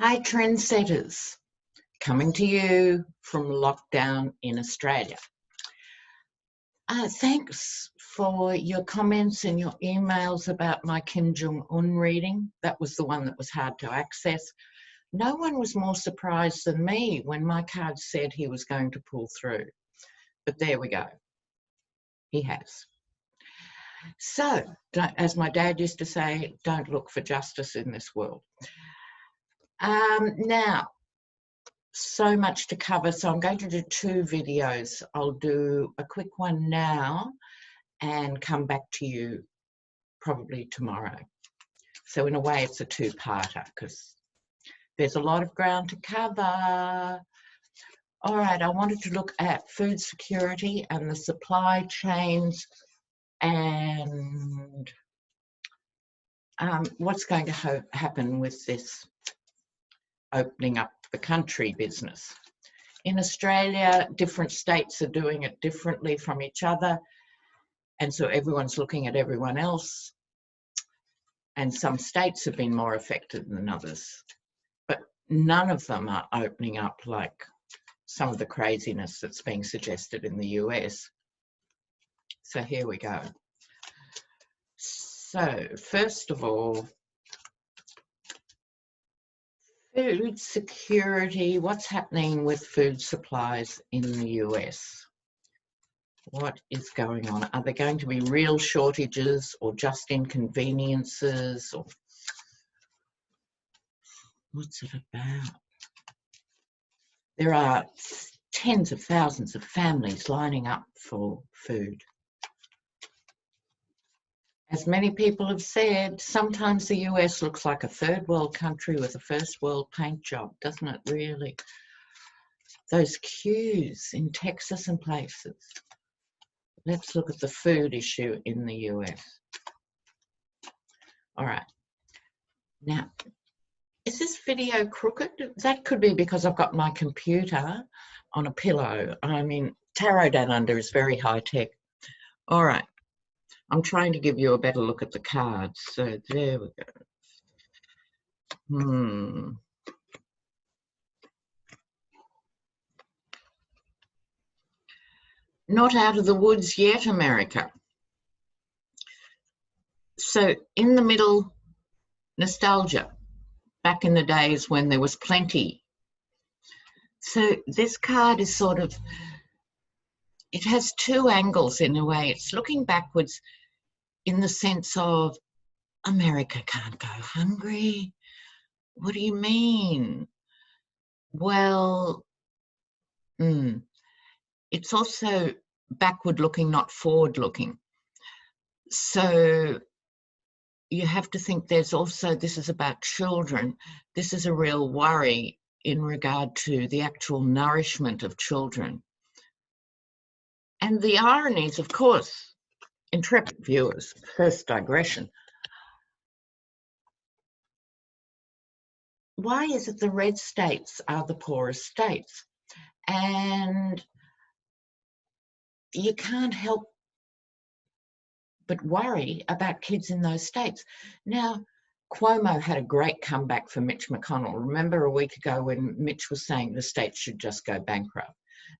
Hi, trendsetters, coming to you from lockdown in Australia. Thanks for your comments and your emails about my Kim Jong-un reading. That was the one that was hard to access. No one was more surprised than me when my card said he was going to pull through. But there we go. He has. So, as my dad used to say, don't look for justice in this world. Now, so much to cover, so I'm going to do two videos. I'll do a quick one now and come back to you probably tomorrow. So in a way it's a two-parter because there's a lot of ground to cover. All right, I wanted to look at food security and the supply chains and what's going to happen with this opening up the country business. In Australia, different states are doing it differently from each other, and so everyone's looking at everyone else, and some states have been more affected than others, but none of them are opening up like some of the craziness that's being suggested in the US. So here we go. So first of all, food security, what's happening with food supplies in the US? What is going on? Are there going to be real shortages or just inconveniences? Or what's it about? There are tens of thousands of families lining up for food. As many people have said, sometimes the US looks like a third world country with a first world paint job, doesn't it really? Those queues in Texas and places. Let's look at the food issue in the US. All right. Now, is this video crooked? That could be because I've got my computer on a pillow. I mean, Tarot Down Under is very high tech. All right. I'm trying to give you a better look at the cards. So there we go. Not out of the woods yet, America. So in the middle, nostalgia, back in the days when there was plenty. So this card is sort of, it has two angles in a way. It's looking backwards in the sense of America can't go hungry. What do you mean? Well, it's also backward looking, not forward looking. So you have to think there's also, this is about children. This is a real worry in regard to the actual nourishment of children. And the ironies, of course, intrepid viewers, first digression. Why is it the red states are the poorest states? And you can't help but worry about kids in those states. Now, Cuomo had a great comeback for Mitch McConnell. Remember a week ago when Mitch was saying the states should just go bankrupt?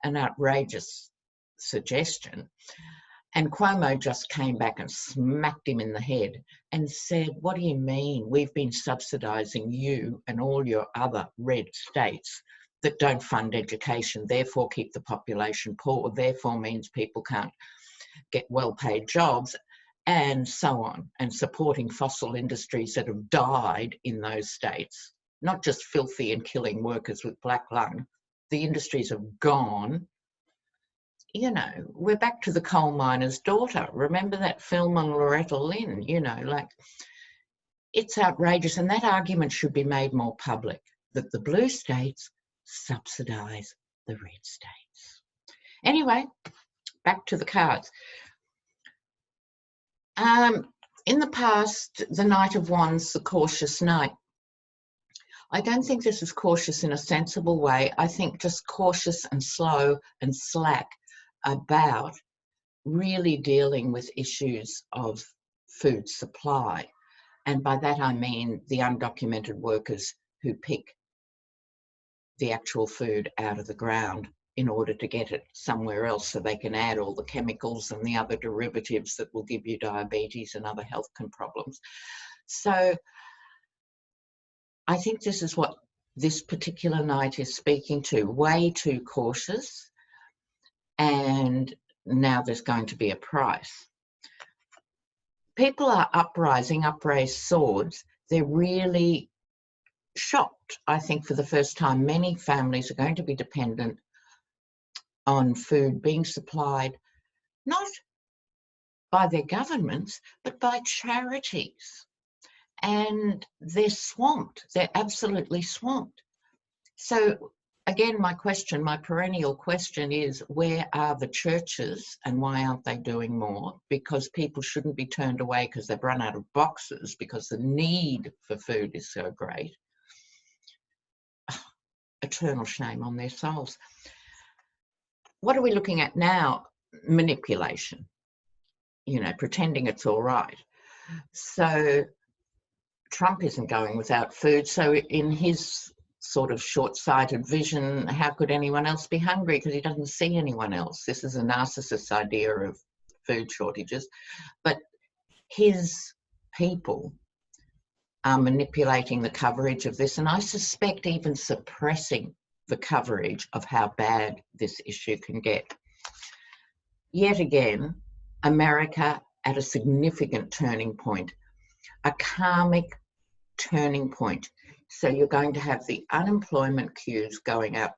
An outrageous suggestion. And Cuomo just came back and smacked him in the head and said, what do you mean? We've been subsidising you and all your other red states that don't fund education, therefore keep the population poor, therefore means people can't get well-paid jobs, and so on, and supporting fossil industries that have died in those states, not just filthy and killing workers with black lung. The industries have gone. You know, we're back to the coal miner's daughter. Remember that film on Loretta Lynn? You know, like, it's outrageous, and that argument should be made more public, that the blue states subsidise the red states. Anyway, back to the cards. In the past, the Knight of Wands, the cautious knight. I don't think this is cautious in a sensible way. I think just cautious and slow and slack about really dealing with issues of food supply. And by that I mean the undocumented workers who pick the actual food out of the ground in order to get it somewhere else, so they can add all the chemicals and the other derivatives that will give you diabetes and other health problems. So I think this is what this particular night is speaking to. Way too cautious, and now there's going to be a price. People are uprising, upraised swords. They're really shocked. I think for the first time, many families are going to be dependent on food being supplied, not by their governments, but by charities. And they're swamped. They're absolutely swamped. So again, my question, my perennial question is, where are the churches and why aren't they doing more? Because people shouldn't be turned away because they've run out of boxes, because the need for food is so great. Eternal shame on their souls. What are we looking at now? Manipulation, you know, pretending it's all right. So Trump isn't going without food. So in his sort of short-sighted vision, how could anyone else be hungry? Because he doesn't see anyone else. This is a narcissist's idea of food shortages. But his people are manipulating the coverage of this, and I suspect even suppressing the coverage of how bad this issue can get. Yet again, America at a significant turning point, a karmic turning point. So you're going to have the unemployment queues going up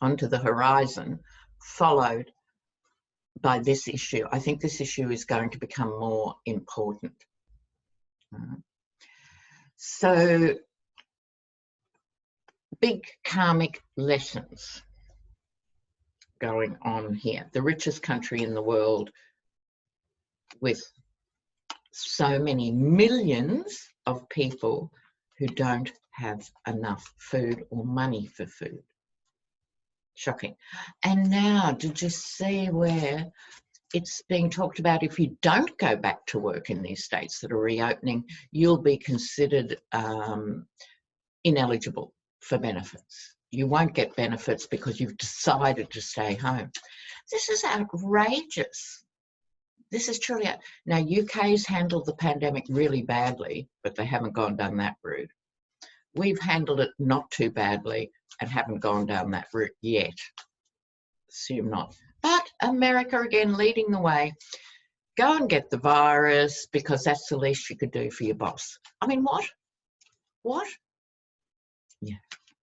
onto the horizon, followed by this issue. I think this issue is going to become more important. So, big karmic lessons going on here. The richest country in the world with so many millions of people who don't have enough food or money for food. Shocking. And now, did you see where it's being talked about, if you don't go back to work in these states that are reopening, you'll be considered ineligible for benefits. You won't get benefits because you've decided to stay home. This is outrageous. This is truly out. Now, UK's handled the pandemic really badly, but they haven't gone down that route. We've handled it not too badly and haven't gone down that route yet. Assume not. But America, again, leading the way. Go and get the virus because that's the least you could do for your boss. I mean, what? What? Yeah,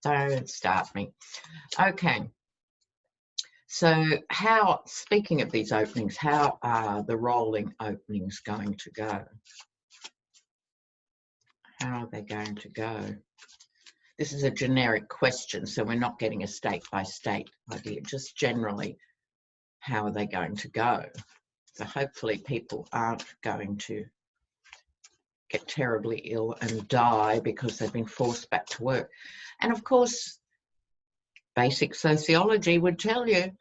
don't start me. Okay. So how, speaking of these openings, how are the rolling openings going to go? How are they going to go? This is a generic question, so we're not getting a state-by-state idea, just generally, how are they going to go? So hopefully people aren't going to get terribly ill and die because they've been forced back to work. And of course, basic sociology would tell you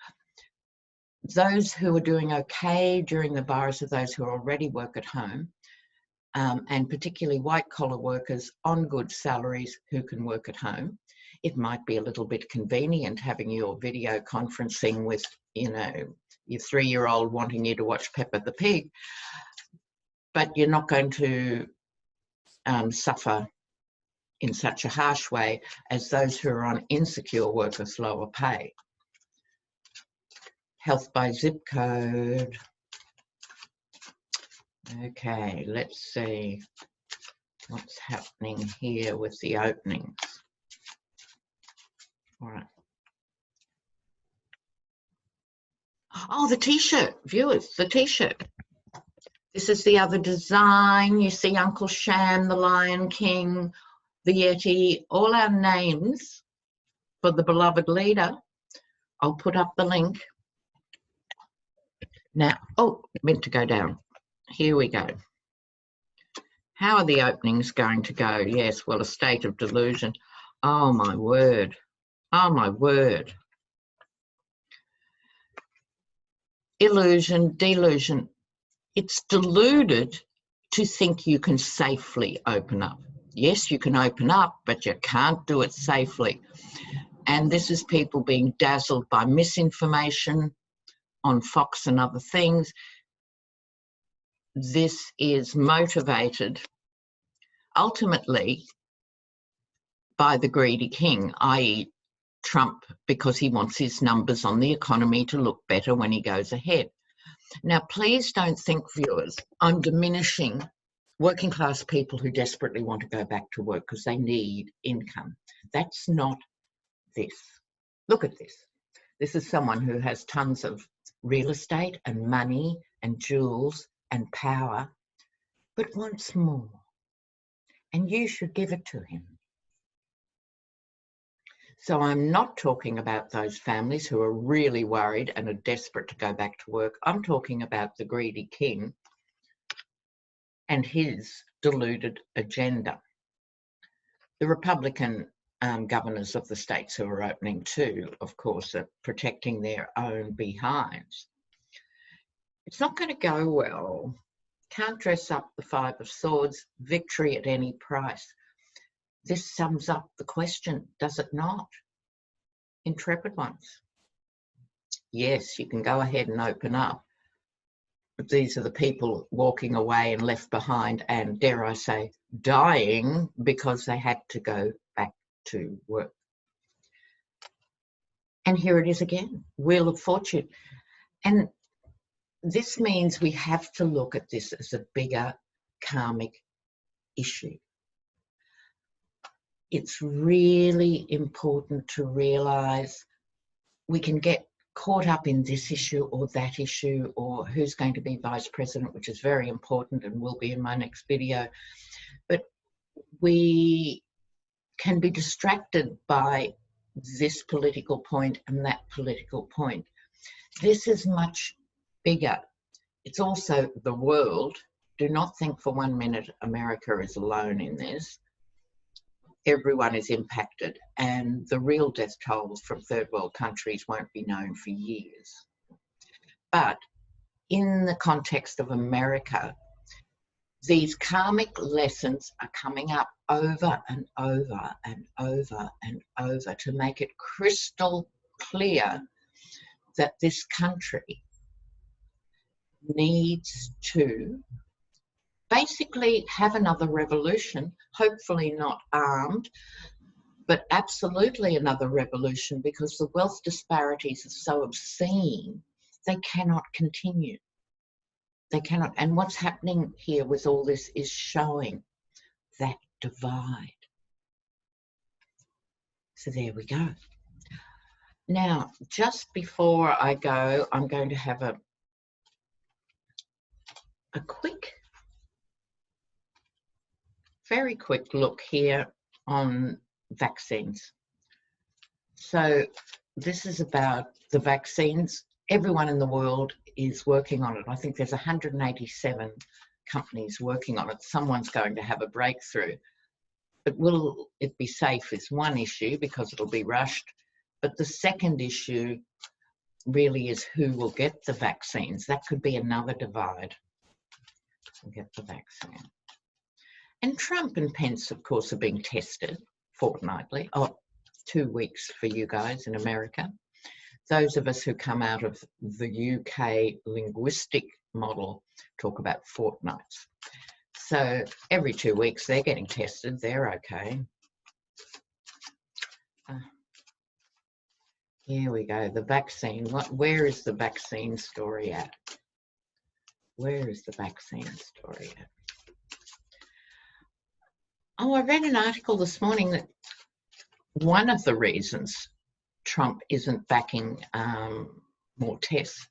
those who are doing okay during the virus are those who already work at home, and particularly white-collar workers on good salaries who can work at home. It might be a little bit convenient having your video conferencing with, you know, your 3-year-old wanting you to watch Peppa the Pig, but you're not going to suffer in such a harsh way as those who are on insecure work with lower pay. Health by zip code. Okay, let's see what's happening here with the openings. All right. Oh, the t-shirt, viewers, the t-shirt. This is the other design. You see Uncle Sham, the Lion King, the Yeti, all our names for the beloved leader. I'll put up the link. Now, oh, meant to go down. Here we go. How are the openings going to go? Yes, well, a state of delusion. Oh, my word. Oh, my word. Illusion, delusion. It's deluded to think you can safely open up. Yes, you can open up, but you can't do it safely. And this is people being dazzled by misinformation on Fox and other things. This is motivated ultimately by the greedy king, i.e. Trump, because he wants his numbers on the economy to look better when he goes ahead. Now, please don't think, viewers, I'm diminishing working class people who desperately want to go back to work because they need income. That's not this. Look at this. This is someone who has tons of real estate and money and jewels and power, but wants more. And you should give it to him. So I'm not talking about those families who are really worried and are desperate to go back to work. I'm talking about the greedy king and his deluded agenda. The Republican governors of the states who are opening too, of course, are protecting their own behinds. It's not going to go well. Can't dress up the Five of Swords, victory at any price. This sums up the question, does it not? Intrepid ones. Yes, you can go ahead and open up, but these are the people walking away and left behind and, dare I say, dying because they had to go back to work. And here it is again, Wheel of Fortune. And this means we have to look at this as a bigger karmic issue. It's really important to realise we can get caught up in this issue or that issue or who's going to be vice president, which is very important and will be in my next video. But we can be distracted by this political point and that political point. This is much bigger. It's also the world. Do not think for 1 minute America is alone in this. Everyone is impacted, and the real death tolls from third world countries won't be known for years. But in the context of America, these karmic lessons are coming up over and over and over and over to make it crystal clear that this country needs to basically have another revolution, hopefully not armed, but absolutely another revolution, because the wealth disparities are so obscene, they cannot continue. They cannot. And what's happening here with all this is showing that divide. So there we go. Now, just before I go, I'm going to have a quick, very quick look here on vaccines. So this is about the vaccines. Everyone in the world is working on it. I think there's 187 companies working on it. Someone's going to have a breakthrough. But will it be safe is one issue because it'll be rushed. But the second issue really is who will get the vaccines. That could be another divide. Get the vaccine. And Trump and Pence, of course, are being tested fortnightly. Oh, 2 weeks for you guys in America. Those of us who come out of the UK linguistic model talk about fortnights. So every 2 weeks they're getting tested. They're okay. Here we go. The vaccine. Where is the vaccine story at? Where is the vaccine story at? Oh, I read an article this morning that one of the reasons Trump isn't backing more tests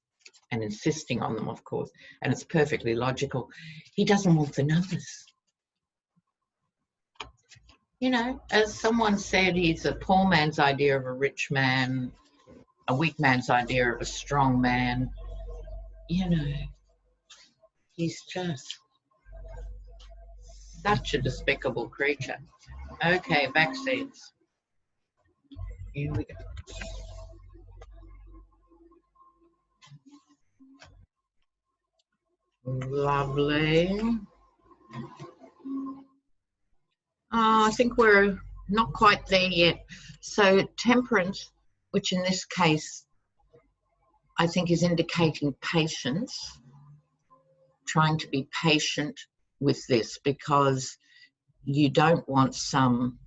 and insisting on them, of course, and it's perfectly logical, he doesn't want the numbers. You know, as someone said, he's a poor man's idea of a rich man, a weak man's idea of a strong man. You know, he's just such a despicable creature. Okay, vaccines. Here we go. Lovely. Oh, I think we're not quite there yet. So temperance, which in this case I think is indicating patience, trying to be patient with this, because you don't want some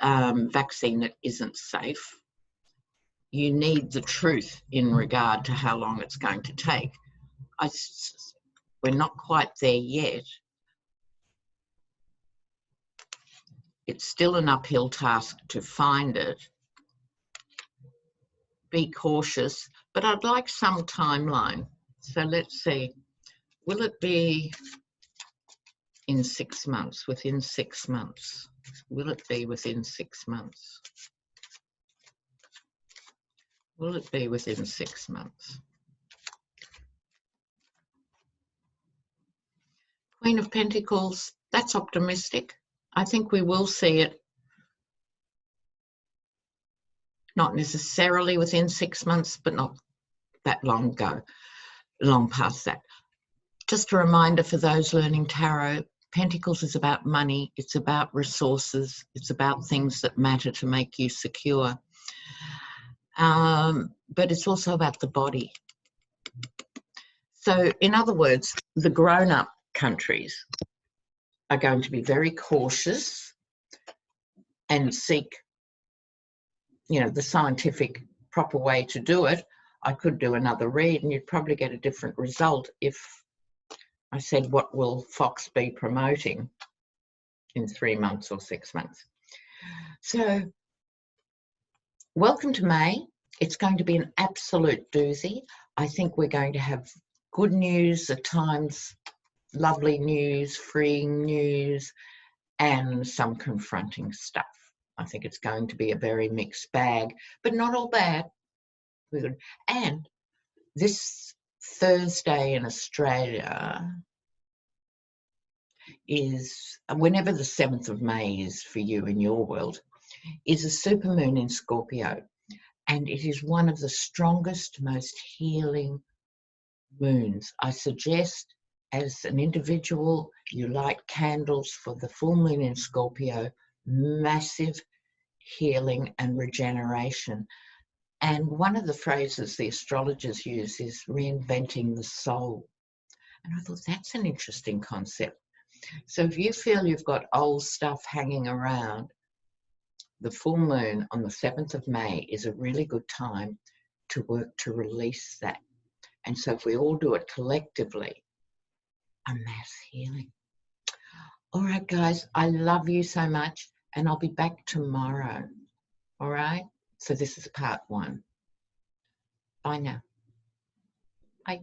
vaccine that isn't safe. You need the truth in regard to how long it's going to take. We're not quite there yet. It's still an uphill task to find it. Be cautious, but I'd like some timeline. So let's see, will it be in 6 months, within 6 months? Will it be within 6 months? Will it be within 6 months? Queen of Pentacles, that's optimistic. I think we will see it, not necessarily within 6 months, but not that long ago, long past that. Just a reminder for those learning tarot, Pentacles is about money, it's about resources, it's about things that matter to make you secure. But it's also about the body. So in other words, the grown-up countries are going to be very cautious and seek, you know, the scientific proper way to do it. I could do another read and you'd probably get a different result if I said, what will Fox be promoting in 3 months or 6 months? So welcome to May. It's going to be an absolute doozy. I think we're going to have good news, at times lovely news, freeing news, and some confronting stuff. I think it's going to be a very mixed bag, but not all bad. And this Thursday in Australia is, whenever the 7th of May is for you in your world, is a supermoon in Scorpio. And it is one of the strongest, most healing moons. I suggest, as an individual, you light candles for the full moon in Scorpio, massive healing and regeneration. And one of the phrases the astrologers use is reinventing the soul. And I thought that's an interesting concept. So if you feel you've got old stuff hanging around, the full moon on the 7th of May is a really good time to work to release that. And so if we all do it collectively, a mass healing. All right, guys, I love you so much, and I'll be back tomorrow. All right? So this is part 1. Bye now. Bye.